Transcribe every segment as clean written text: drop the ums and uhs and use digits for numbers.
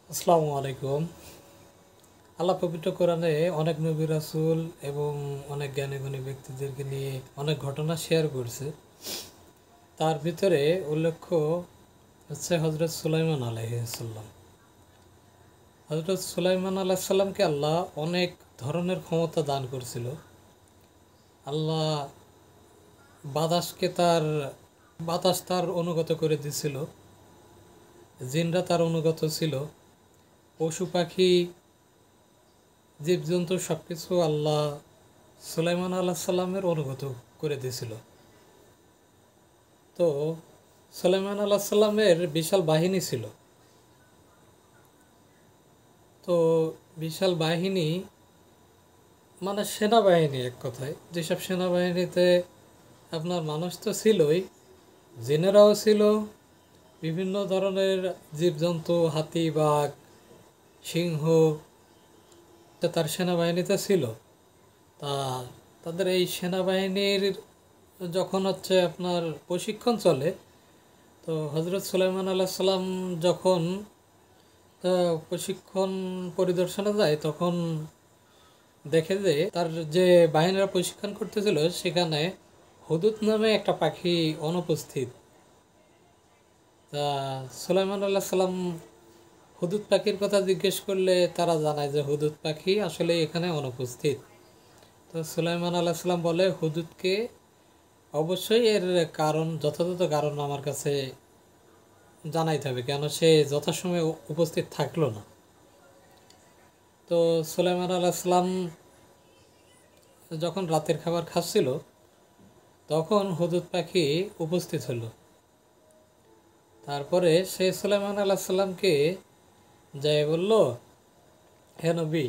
আসসালামু আলাইকুম। আল্লাহ পবিত্র কোরআনে অনেক নবী রাসূল এবং অনেক জ্ঞানী গুণী ব্যক্তিদেরকে নিয়ে অনেক ঘটনা শেয়ার করছে। তার ভিতরে উল্লেখ্য হচ্ছে হজরত সুলাইমান আলাইহিসসালাম। হজরত সুলাইমান আলাইসাল্লামকে আল্লাহ অনেক ধরনের ক্ষমতা দান করছিল। আল্লাহ বাতাসকে তার বাতাস তার অনুগত করে দিছিল, জিনরা তার অনুগত ছিল, পশু পাখি জীবজন্তু সব কিছু আল্লাহ সুলাইমান আল্লাহ সাল্লামের অনুগত করে দিয়েছিল। তো সুলাইমান আল্লাহ সাল্লামের বিশাল বাহিনী ছিল। তো বিশাল বাহিনী মানে সেনাবাহিনী, এক কথায় যেসব সেনাবাহিনীতে আপনার মানুষ তো ছিলই, জিনেরাও ছিল, বিভিন্ন ধরনের জীবজন্তু, হাতি, বাঘ, সিংহ তার সেনাবাহিনীতে ছিল। তা তাদের এই সেনাবাহিনীর যখন হচ্ছে আপনার প্রশিক্ষণ চলে, তো হজরত সুলাইমান আলাইহিস সালাম যখন প্রশিক্ষণ পরিদর্শনে যায়, তখন দেখে যে তার যে বাহিনীরা প্রশিক্ষণ করতেছিল সেখানে হুদুদ নামে একটা পাখি অনুপস্থিত। তা সুলাইমান আলাইহিস সালাম হুদুদ পাখির কথা জিজ্ঞেস করলে তারা জানায় যে হুদুদ পাখি আসলে এখানে অনুপস্থিত। তো সুলাইমান আলাইহিস সালাম বলে, হুদুদকে অবশ্যই এর কারণ, যথাযথ কারণ আমার কাছে জানাইতে হবে, কেন সে যথাসময়ে উপস্থিত থাকলো না। তো সুলাইমান আলাইহিসসালাম যখন রাতের খাবার খাচ্ছিল, তখন হুদুদ পাখি উপস্থিত হলো। তারপরে সে সুলাইমান আলাইহিসসালামকে যাই বলল, হে নবী,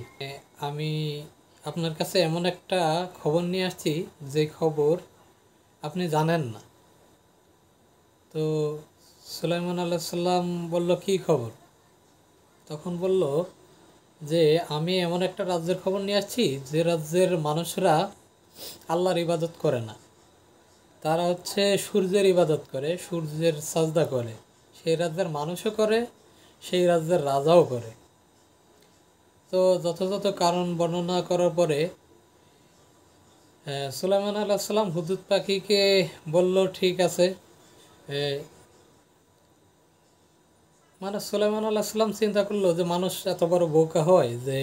আমি আপনার কাছে এমন একটা খবর নিয়ে আসছি যে খবর আপনি জানেন না। তো সুলাইমান আলাইহিসসালাম বলল, কি খবর? তখন বলল যে আমি এমন একটা রাজ্যের খবর নিয়ে আসছি যে রাজ্যের মানুষরা আল্লাহর ইবাদত করে না, তারা হচ্ছে সূর্যের ইবাদত করে, সূর্যের সাজদা করে। সেই রাজ্যের মানুষও করে, সেই রাজ্যের রাজাও করে। তো যথাযথ কারণ বর্ণনা করার পরে সুলাইমান আলাইহিস সালাম হুদুদ পাখিকে বলল, ঠিক আছে। এ, মানে সুলাইমান আলাইহিস সালাম চিন্তা করলো যে মানুষ এত বড় বোকা হয় যে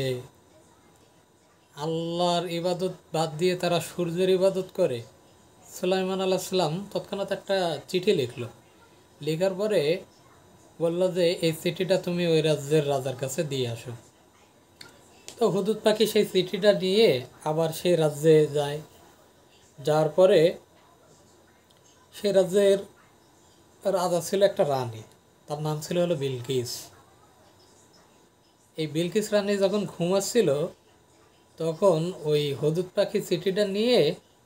আল্লাহর ইবাদত বাদ দিয়ে তারা সূর্যের ইবাদত করে। সুলাইমান আলাইহিস সালাম তৎক্ষণাৎ একটা চিঠি লিখলো। লেখার পরে বলল যে এই চিঠিটা তুমি ওই রাজ্যের রাজার কাছে দিয়ে আসো। তো হুদুদ পাখি সেই চিঠিটা নিয়ে আবার সেই রাজ্যে যায়। যাওয়ার পরে সেই রাজ্যের রাজা ছিল একটা রানী, তার নাম ছিল হলো বিলকিস। এই বিলকিস রানী যখন ঘুমাচ্ছিল, তখন ওই হুদুদ পাখি চিঠিটা নিয়ে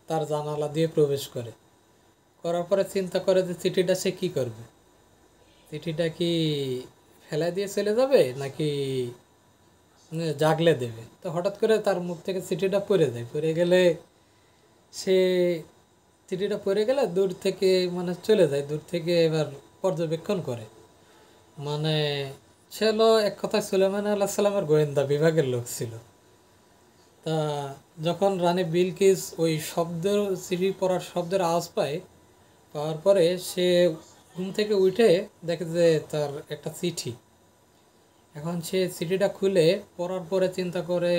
তার জানালা দিয়ে প্রবেশ করে। করার পরে চিন্তা করে যে চিঠিটা সে কী করবে, চিঠিটা কি ফেলা দিয়ে চলে যাবে নাকি জাগলে দেবে। তো হঠাৎ করে তার মুখ থেকে চিঠিটা পড়ে যায়, পড়ে গেলে সে চিঠিটা পড়ে গেলে দূর থেকে মানে চলে যায়, দূর থেকে এবার পর্যবেক্ষণ করে। মানে সে হলো এক কথায় সুলাইমান আল্লাহ সাল্লামের গোয়েন্দা বিভাগের লোক ছিল। তা যখন রানী বিলকিস ওই চিঠি পড়ার শব্দের আওয়াজ পায়, পাওয়ার পরে সে ঘুম থেকে উঠে দেখে যে তার একটা চিঠি। এখন সে চিঠিটা খুলে পড়ার পরে চিন্তা করে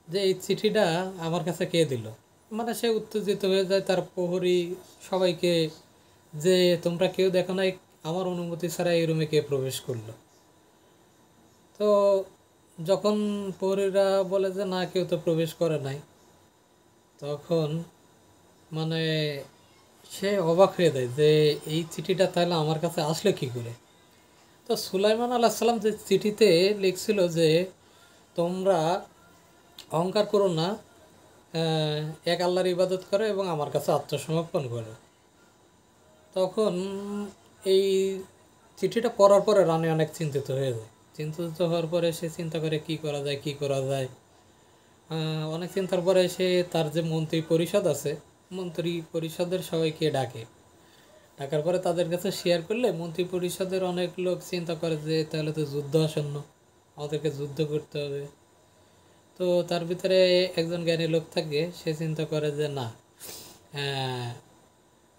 যে এই চিঠিটা আমার কাছে কে দিল। মানে সে উত্তেজিত হয়ে যায়, তার প্রহরী সবাইকে, যে তোমরা কেউ দেখো নাই, আমার অনুমতি ছাড়া এই রুমে কে প্রবেশ করলো। তো যখন প্রহরীরা বলে যে না, কেউ তো প্রবেশ করে নাই, তখন মানে সে অবাক হয়ে যায় যে এই চিঠিটা তাহলে আমার কাছে আসলে কি করে। তো সুলাইমান আলাইহিস সালাম যে চিঠিতে লিখছিল যে তোমরা অহংকার করো না, এক আল্লাহর ইবাদত করো এবং আমার কাছে আত্মসমর্পণ করো। তখন এই চিঠিটা পড়ার পরে রানী অনেক চিন্তিত হয়ে যায়। চিন্তিত হওয়ার পরে সে চিন্তা করে কি করা যায়, কি করা যায়। অনেক চিন্তার পরে সে তার যে মন্ত্রী পরিষদ আছে, মন্ত্রী পরিষদের সবাইকে ডাকে। ডাকার পরে তাদের কাছে শেয়ার করলে মন্ত্রী পরিষদের অনেক লোক চিন্তা করে যে তাহলে তো যুদ্ধ আসন্ন, আমাদেরকে যুদ্ধ করতে হবে। তো তার ভিতরে একজন জ্ঞানী লোক থাকে, সে চিন্তা করে যে না, আহ,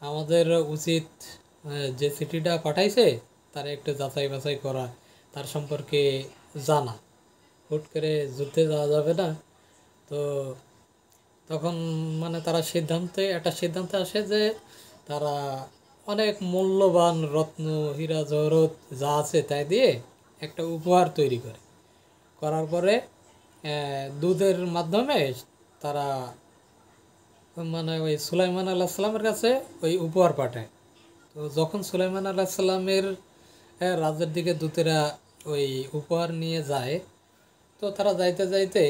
আমাদের উচিত যে চিঠিটা পাঠাইছে তার একটু যাচাই বাছাই করা, তার সম্পর্কে জানা। হুট করে যুদ্ধে যাওয়া যাবে না। তো তখন মানে তারা একটা সিদ্ধান্তে আসে যে তারা অনেক মূল্যবান রত্ন, হীরা জহরত যা আছে তাই দিয়ে একটা উপহার তৈরি করে। করার পরে দুধের মাধ্যমে তারা মানে ওই সুলাইমান আল্লাহ সাল্লামের কাছে ওই উপহার পাঠায়। তো যখন সুলাইমান আল্লাহ সাল্লামের রাজ্যের দিকে দূতেরা ওই উপহার নিয়ে যায়, তো তারা যাইতে যাইতে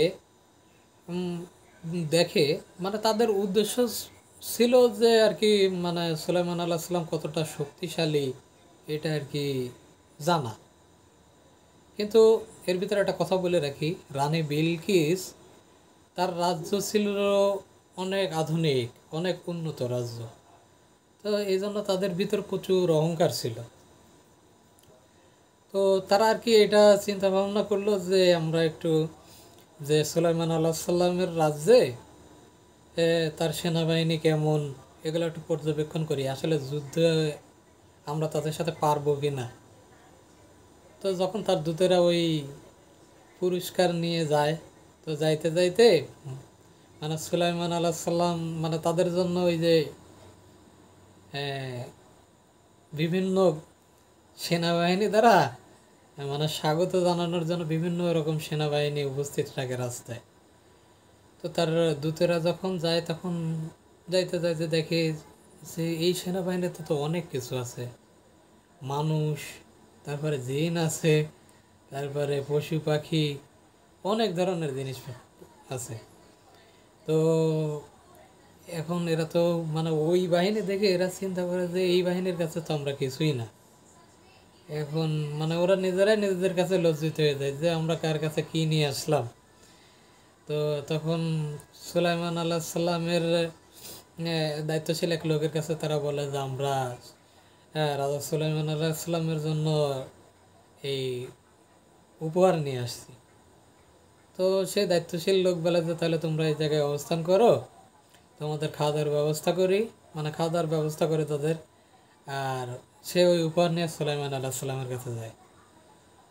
দেখে মানে তাদের উদ্দেশ্য ছিল যে আর কি মানে সুলাইমান আল্লাহ সাল্লাম কতটা শক্তিশালী এটা আর কি জানা। কিন্তু এর ভিতরে একটা কথা বলে রাখি, রানী বিলকিস তার রাজ্য ছিল অনেক আধুনিক, অনেক উন্নত রাজ্য। তো এই জন্য তাদের ভিতর প্রচুর অহংকার ছিল। তো তারা আর কি এটা চিন্তা ভাবনা করলো যে আমরা একটু যে সুলাইমান আল্লাহ সাল্লামের রাজ্যে তার সেনাবাহিনী কেমন এগুলো একটু পর্যবেক্ষণ করি, আসলে যুদ্ধে আমরা তাদের সাথে পারবো কি না। তো যখন তার দূতেরা ওই পুরস্কার নিয়ে যায়, তো যাইতে যাইতে মানে সুলাইমান আল্লাহ সাল্লাম মানে তাদের জন্য ওই যে বিভিন্ন সেনাবাহিনী দ্বারা মানে স্বাগত জানানোর জন্য বিভিন্ন রকম সেনাবাহিনী উপস্থিত থাকে রাস্তায়। তো তার দূতেরা যখন যায় তখন যাইতে যাইতে দেখে যে এই সেনাবাহিনীতে তো অনেক কিছু আছে, মানুষ, তারপরে জিন আছে, তারপরে পশু পাখি, অনেক ধরনের জিনিস আছে। তো এখন এরা তো মানে ওই বাহিনী দেখে এরা চিন্তা করে যে এই বাহিনীর কাছে তো আমরা কিছুই না। এখন মানে ওরা নিজেরাই নিজেদের কাছে লজ্জিত হয়ে যায় যে আমরা কার কাছে কি নিয়ে আসলাম। তো তখন সুলাইমান আল্লাহ সাল্লামের দায়িত্বশীল এক লোকের কাছে তারা বলে যে আমরা রাজা সুলাইমান আল্লাহ সাল্লামের জন্য এই উপহার নিয়ে আসছি। তো সে দায়িত্বশীল লোক বলে যে তাহলে তোমরা এই জায়গায় অবস্থান করো, তোমাদের খাওয়া দাওয়ার ব্যবস্থা করি, মানে খাওয়া দাওয়ার ব্যবস্থা করে তাদের। আর সে ওই উপহার নিয়ে সুলাইমান আল্লাহ সাল্লামের কাছে যায়।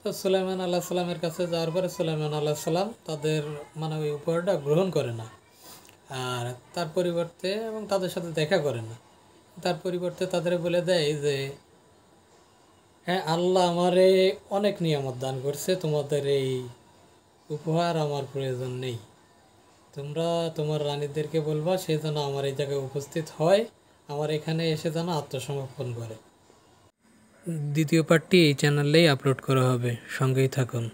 তো সুলাইমান আল্লাহ সাল্লামের কাছে যাওয়ার পরে সুলাইমান আল্লাহ সাল্লাম তাদের মানে ওই উপহারটা গ্রহণ করে না, আর তার পরিবর্তে এবং তাদের সাথে দেখা করে না। তার পরিবর্তে তাদের বলে দেয় যে হ্যাঁ, আল্লাহ আমারে অনেক নিয়ামত দান করছে, তোমাদের এই উপহার আমার প্রয়োজন নেই। তোমরা তোমার রানীদেরকে বলবা সে যেন আমার এই জায়গায় উপস্থিত হয়, আমার এখানে এসে যেন আত্মসমর্পণ করে। দ্বিতীয় পার্টটি এই চ্যানেলেই আপলোড করা হবে, সঙ্গেই থাকুন।